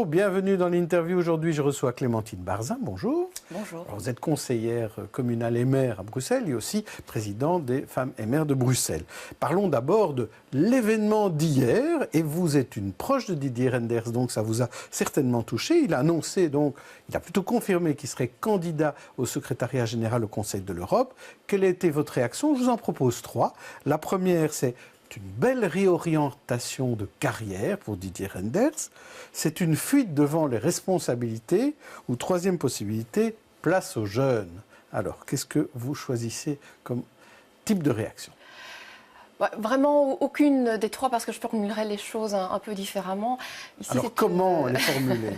Bonjour, bienvenue dans l'interview. Aujourd'hui, je reçois Clémentine Barzin. Bonjour. Bonjour. Alors, vous êtes conseillère communale et maire à Bruxelles et aussi présidente des femmes et maires de Bruxelles. Parlons d'abord de l'événement d'hier. Et vous êtes une proche de Didier Reynders, donc ça vous a certainement touché. Il a annoncé, donc, il a plutôt confirmé qu'il serait candidat au secrétariat général au Conseil de l'Europe. Quelle a été votre réaction? Je vous en propose trois. La première, c'est une belle réorientation de carrière pour Didier Reynders. C'est une fuite devant les responsabilités. Ou troisième possibilité, place aux jeunes. Alors, qu'est-ce que vous choisissez comme type de réaction? Vraiment aucune des trois, parce que je formulerais les choses un peu différemment. Ici, alors, comment les formuler?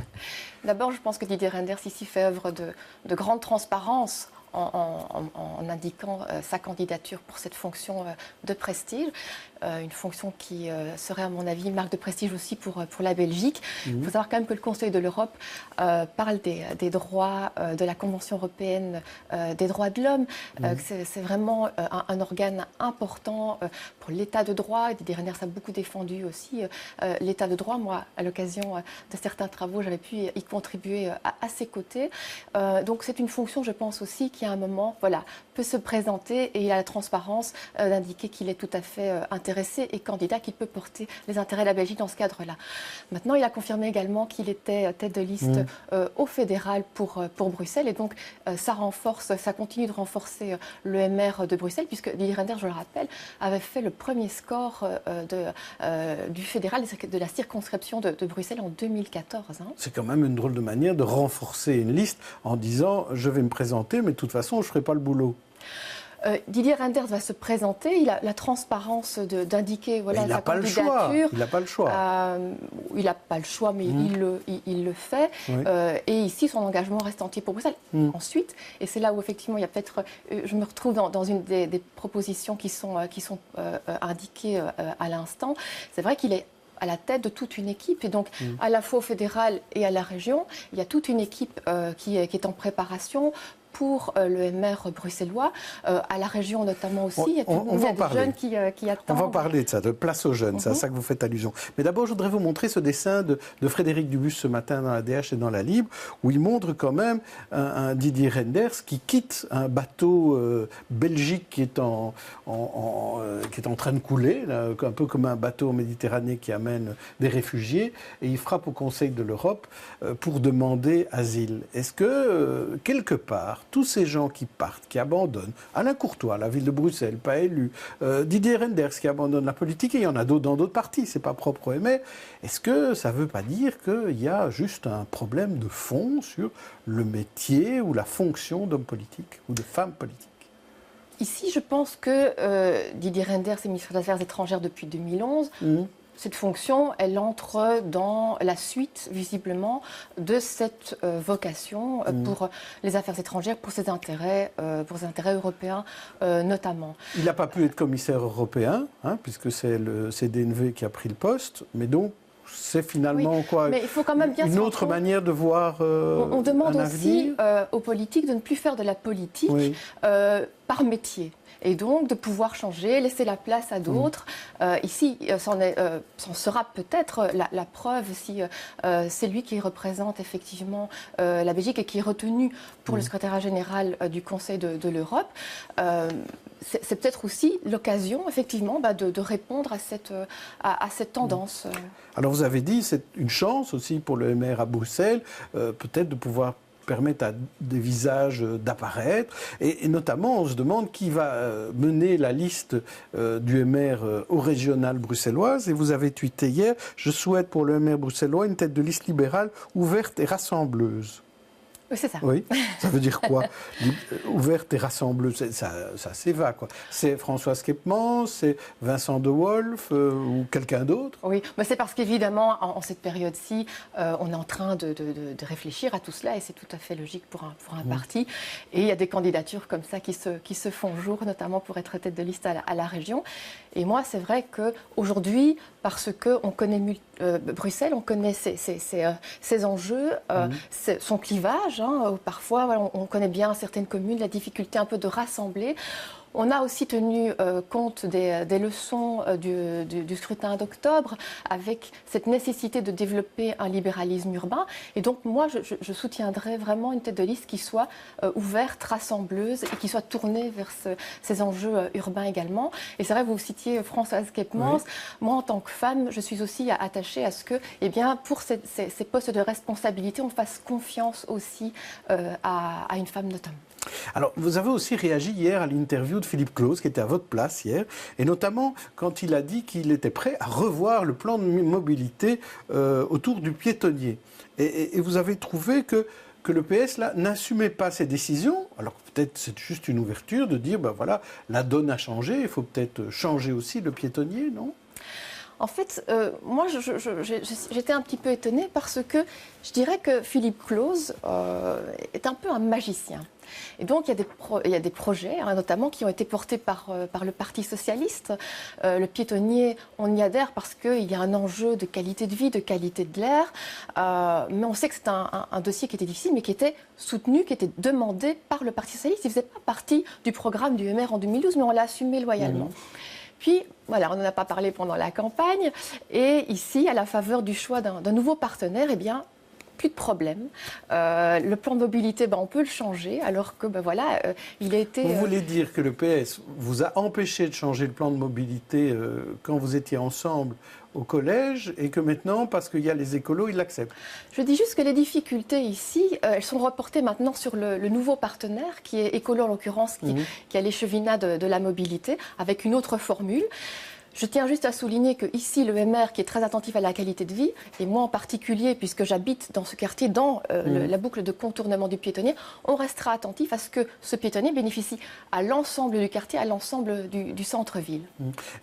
D'abord, je pense que Didier Reynders ici fait œuvre de grande transparence en indiquant sa candidature pour cette fonction de prestige. Une fonction qui serait, à mon avis, une marque de prestige aussi pour la Belgique. Il faut savoir quand même que le Conseil de l'Europe parle des droits de la Convention européenne des droits de l'homme. C'est vraiment un organe important pour l'état de droit. Didier Reynders a beaucoup défendu aussi l'état de droit. Moi, à l'occasion de certains travaux, j'avais pu y contribuer à ses côtés. Donc c'est une fonction, je pense aussi, qui à un moment peut se présenter, et il a la transparence d'indiquer qu'il est tout à fait intéressé et candidat, qu'il peut porter les intérêts de la Belgique dans ce cadre-là. Maintenant, il a confirmé également qu'il était tête de liste au fédéral pour Bruxelles, et donc ça continue de renforcer le MR de Bruxelles, puisque Didier Reynders, je le rappelle, avait fait le premier score du fédéral de la circonscription de Bruxelles en 2014. C'est quand même une drôle de manière de renforcer une liste en disant « je vais me présenter, mais de toute façon, je ne ferai pas le boulot ». Didier Reynders va se présenter, il a la transparence d'indiquer sa candidature. Il n'a pas le choix. Il n'a pas le choix, mais il le fait. Oui. Et ici, son engagement reste entier pour Bruxelles. Ensuite, et c'est là où effectivement, il y a peut-être, je me retrouve dans une des propositions qui sont indiquées à l'instant. C'est vrai qu'il est à la tête de toute une équipe, et donc à la fois au fédéral et à la région, il y a toute une équipe qui est en préparation pour le MR bruxellois, à la région notamment aussi. Il y a des jeunes qui attendent. On va en parler de ça, de place aux jeunes, c'est à ça que vous faites allusion. Mais d'abord, je voudrais vous montrer ce dessin de Frédéric Dubus ce matin dans la DH et dans la Libre, où il montre quand même un Didier Reynders qui quitte un bateau belgique qui est en train de couler, là, un peu comme un bateau en Méditerranée qui amène des réfugiés, et il frappe au Conseil de l'Europe pour demander asile. Est-ce que, quelque part, tous ces gens qui partent, qui abandonnent, Alain Courtois, la ville de Bruxelles, pas élu, Didier Reynders qui abandonne la politique, et il y en a d'autres dans d'autres partis, c'est pas propre au MR, est-ce que ça veut pas dire qu'il y a juste un problème de fond sur le métier ou la fonction d'homme politique ou de femme politique? Ici, je pense que Didier Reynders est ministre des Affaires étrangères depuis 2011. Cette fonction, elle entre dans la suite, visiblement, de cette vocation pour les affaires étrangères, pour ses intérêts européens notamment. Il n'a pas pu être commissaire européen, puisque c'est le CDNV qui a pris le poste, mais donc c'est finalement mais il faut quand même bien une autre manière de voir on demande aussi aux politiques de ne plus faire de la politique par métier. Et donc de pouvoir changer, laisser la place à d'autres. Ici, c'en sera peut-être la preuve si c'est lui qui représente effectivement la Belgique et qui est retenu pour le secrétariat général du Conseil de l'Europe. C'est peut-être aussi l'occasion, effectivement, de répondre à cette tendance. Alors vous avez dit, c'est une chance aussi pour le MR à Bruxelles, peut-être de pouvoir permettre à des visages d'apparaître. Et notamment, on se demande qui va mener la liste du MR au régional bruxelloise. Et vous avez tweeté hier, je souhaite pour le MR bruxellois une tête de liste libérale ouverte et rassembleuse. Oui, c'est ça. Oui, ça veut dire quoi? Ouverte et rassembleuse, ça c'est vague, quoi. C'est Françoise Kepmans, c'est Vincent De Wolf ou quelqu'un d'autre? Oui, mais c'est parce qu'évidemment, en cette période-ci, on est en train de réfléchir à tout cela, et c'est tout à fait logique pour un parti. Et il y a des candidatures comme ça qui se font jour, notamment pour être tête de liste à la région. Et moi, c'est vrai qu'aujourd'hui, parce qu'on connaît Bruxelles, on connaît ses enjeux, son clivage, parfois, on connaît bien certaines communes, la difficulté un peu de rassembler. On a aussi tenu compte des leçons du scrutin d'octobre, avec cette nécessité de développer un libéralisme urbain. Et donc, moi, je soutiendrais vraiment une tête de liste qui soit ouverte, rassembleuse et qui soit tournée vers ces enjeux urbains également. Et c'est vrai, vous citiez Françoise Keepmans. Oui. Moi, en tant que femme, je suis aussi attachée à ce que, eh bien, pour ces postes de responsabilité, on fasse confiance aussi à une femme notamment. Alors, vous avez aussi réagi hier à l'interview de Philippe Claus, qui était à votre place hier, et notamment quand il a dit qu'il était prêt à revoir le plan de mobilité autour du piétonnier. Et vous avez trouvé que le PS là n'assumait pas ses décisions, alors peut-être c'est juste une ouverture de dire, ben voilà, la donne a changé, il faut peut-être changer aussi le piétonnier, non ? En fait, moi, j'étais un petit peu étonnée parce que je dirais que Philippe Claus est un peu un magicien. Et donc, il y a des projets, notamment, qui ont été portés par le Parti socialiste. Le piétonnier, on y adhère parce qu'il y a un enjeu de qualité de vie, de qualité de l'air. Mais on sait que c'est un dossier qui était difficile, mais qui était soutenu, qui était demandé par le Parti socialiste. Il ne faisait pas partie du programme du MR en 2012, mais on l'a assumé loyalement. Puis, voilà, on n'en a pas parlé pendant la campagne. Et ici, à la faveur du choix d'un nouveau partenaire, eh bien, plus de problème. Le plan de mobilité, on peut le changer, alors que, voilà, il a été... Vous voulez dire que le PS vous a empêché de changer le plan de mobilité quand vous étiez ensemble au collège, et que maintenant, parce qu'il y a les écolos, ils l'acceptent? Je dis juste que les difficultés ici, elles sont reportées maintenant sur le nouveau partenaire, qui est Écolo en l'occurrence, qui a l'échevinat de la mobilité, avec une autre formule. Je tiens juste à souligner qu'ici, le MR, qui est très attentif à la qualité de vie, et moi en particulier, puisque j'habite dans ce quartier, dans la boucle de contournement du piétonnier, on restera attentif à ce que ce piétonnier bénéficie à l'ensemble du quartier, à l'ensemble du centre-ville.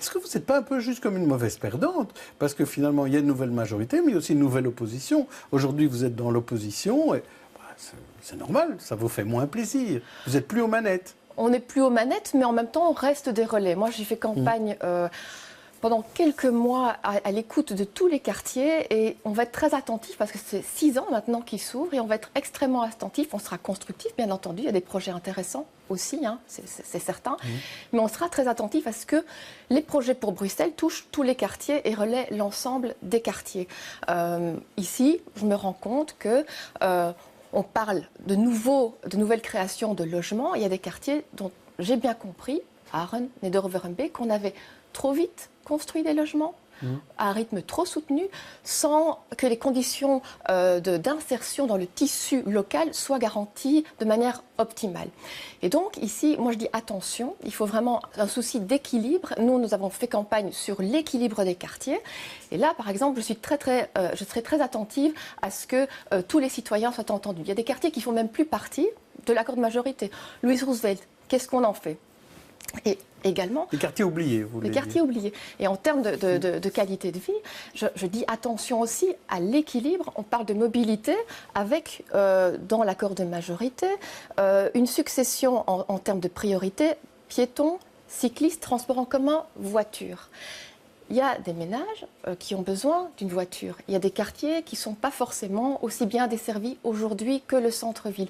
Est-ce que vous n'êtes pas un peu juste comme une mauvaise perdante? Parce que finalement, il y a une nouvelle majorité, mais aussi une nouvelle opposition. Aujourd'hui, vous êtes dans l'opposition, et c'est normal, ça vous fait moins plaisir. Vous n'êtes plus aux manettes. On n'est plus aux manettes, mais en même temps, on reste des relais. Moi, j'ai fait campagne pendant quelques mois à l'écoute de tous les quartiers, et on va être très attentif parce que c'est 6 ans maintenant qu'ils s'ouvrent, et on va être extrêmement attentif. On sera constructif, bien entendu. Il y a des projets intéressants aussi, c'est certain. Mais on sera très attentif à ce que les projets pour Bruxelles touchent tous les quartiers et relaient l'ensemble des quartiers. Ici, je me rends compte que... on parle de nouvelles créations de logements. Il y a des quartiers dont j'ai bien compris, Aren, Neder-Overhembeek, qu'on avait trop vite construit des logements à un rythme trop soutenu, sans que les conditions d'insertion dans le tissu local soient garanties de manière optimale. Et donc ici, moi je dis attention, il faut vraiment un souci d'équilibre. Nous avons fait campagne sur l'équilibre des quartiers. Et là, par exemple, je serai très attentive à ce que tous les citoyens soient entendus. Il y a des quartiers qui ne font même plus partie de l'accord de majorité. Louise Roosevelt, qu'est-ce qu'on en fait? Et également... Les quartiers oubliés, vous voulez dire. Les quartiers oubliés. Et en termes de qualité de vie, je dis attention aussi à l'équilibre. On parle de mobilité avec, dans l'accord de majorité, une succession en termes de priorité, piétons, cyclistes, transports en commun, voitures. Il y a des ménages qui ont besoin d'une voiture. Il y a des quartiers qui ne sont pas forcément aussi bien desservis aujourd'hui que le centre-ville.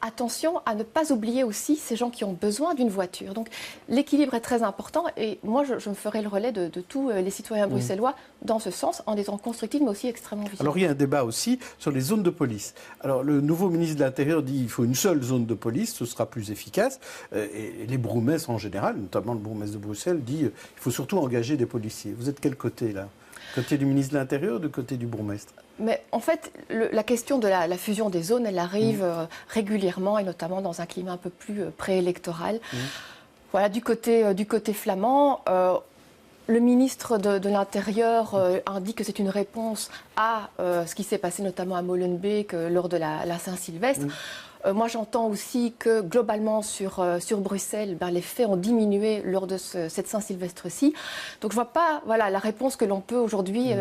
Attention à ne pas oublier aussi ces gens qui ont besoin d'une voiture. Donc l'équilibre est très important, et moi je me ferai le relais de tous les citoyens bruxellois dans ce sens, en étant constructif mais aussi extrêmement vigilant. Alors il y a un débat aussi sur les zones de police. Alors le nouveau ministre de l'Intérieur dit qu'il faut une seule zone de police, ce sera plus efficace. Et les bourgmestres en général, notamment le bourgmestre de Bruxelles, dit qu'il faut surtout engager des policiers. Vous êtes quel côté là? Côté du ministre de l'Intérieur ou du côté du bourgmestre? Mais en fait, la question de la fusion des zones, elle arrive régulièrement, et notamment dans un climat un peu plus préélectoral. Voilà, du côté flamand, le ministre de l'Intérieur indique que c'est une réponse à ce qui s'est passé notamment à Molenbeek lors de la Saint-Sylvestre. Moi, j'entends aussi que globalement sur Bruxelles, les faits ont diminué lors de cette Saint-Sylvestre-ci. Donc, je ne vois pas la réponse que l'on peut aujourd'hui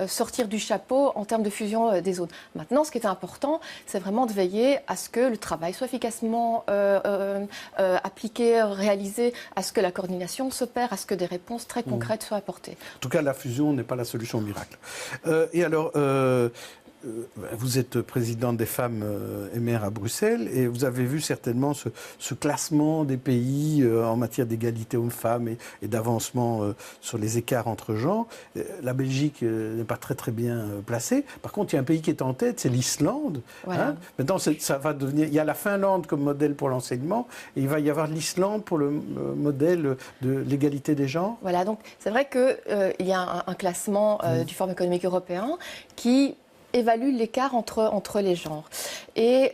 sortir du chapeau en termes de fusion des zones. Maintenant, ce qui est important, c'est vraiment de veiller à ce que le travail soit efficacement appliqué, réalisé, à ce que la coordination s'opère, à ce que des réponses très concrètes soient apportées. En tout cas, la fusion n'est pas la solution miracle. Et alors... vous êtes présidente des femmes et mères à Bruxelles et vous avez vu certainement ce classement des pays en matière d'égalité hommes-femmes et d'avancement sur les écarts entre genres. La Belgique n'est pas très très bien placée. Par contre, il y a un pays qui est en tête, c'est l'Islande. Voilà. Hein. Maintenant, ça va devenir. Il y a la Finlande comme modèle pour l'enseignement et il va y avoir l'Islande pour le modèle de l'égalité des genres. Voilà, donc c'est vrai qu'il y a un classement du Forum économique européen qui évalue l'écart entre les genres et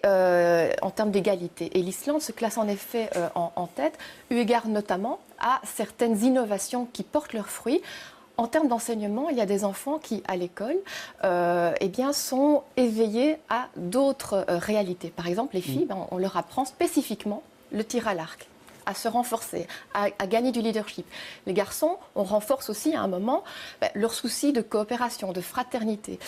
en termes d'égalité. Et l'Islande se classe en effet en tête, eu égard notamment à certaines innovations qui portent leurs fruits. En termes d'enseignement, il y a des enfants qui, à l'école, eh bien, sont éveillés à d'autres réalités. Par exemple, les filles, on leur apprend spécifiquement le tir à l'arc, à se renforcer, à gagner du leadership. Les garçons, on renforce aussi à un moment leur souci de coopération, de fraternité.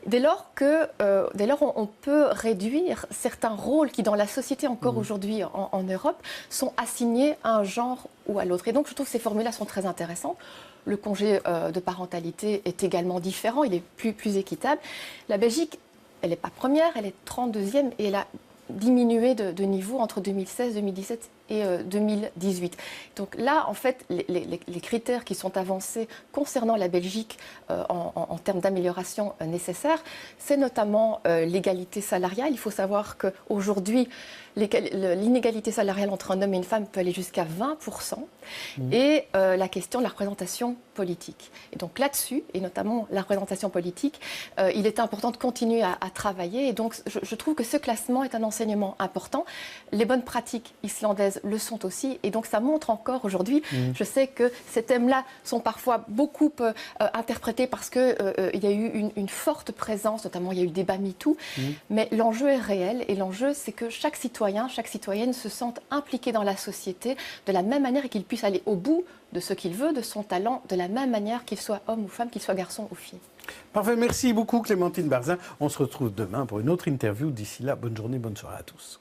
Dès lors on peut réduire certains rôles qui, dans la société encore aujourd'hui en Europe, sont assignés à un genre ou à l'autre. Et donc, je trouve que ces formules-là sont très intéressantes. Le congé de parentalité est également différent, il est plus équitable. La Belgique, elle n'est pas première, elle est 32e et elle a diminué de niveau entre 2016, 2017 et 2018. Donc là, en fait, les critères qui sont avancés concernant la Belgique en termes d'amélioration nécessaires, c'est notamment l'égalité salariale. Il faut savoir qu'aujourd'hui, l'inégalité salariale entre un homme et une femme peut aller jusqu'à 20%. Et la question de la représentation politique. Et donc là-dessus, et notamment la représentation politique, il est important de continuer à travailler. Et donc je trouve que ce classement est un enseignement important. Les bonnes pratiques islandaises le sont aussi. Et donc ça montre encore aujourd'hui, je sais que ces thèmes-là sont parfois beaucoup interprétés parce qu'il y a eu une forte présence, notamment il y a eu le débat MeToo. Mais l'enjeu est réel et l'enjeu c'est que chaque citoyen, chaque citoyenne se sente impliqué dans la société de la même manière et qu'il puisse aller au bout de ce qu'il veut, de son talent, de la même manière qu'il soit homme ou femme, qu'il soit garçon ou fille. Parfait, merci beaucoup Clémentine Barzin. On se retrouve demain pour une autre interview. D'ici là, bonne journée, bonne soirée à tous.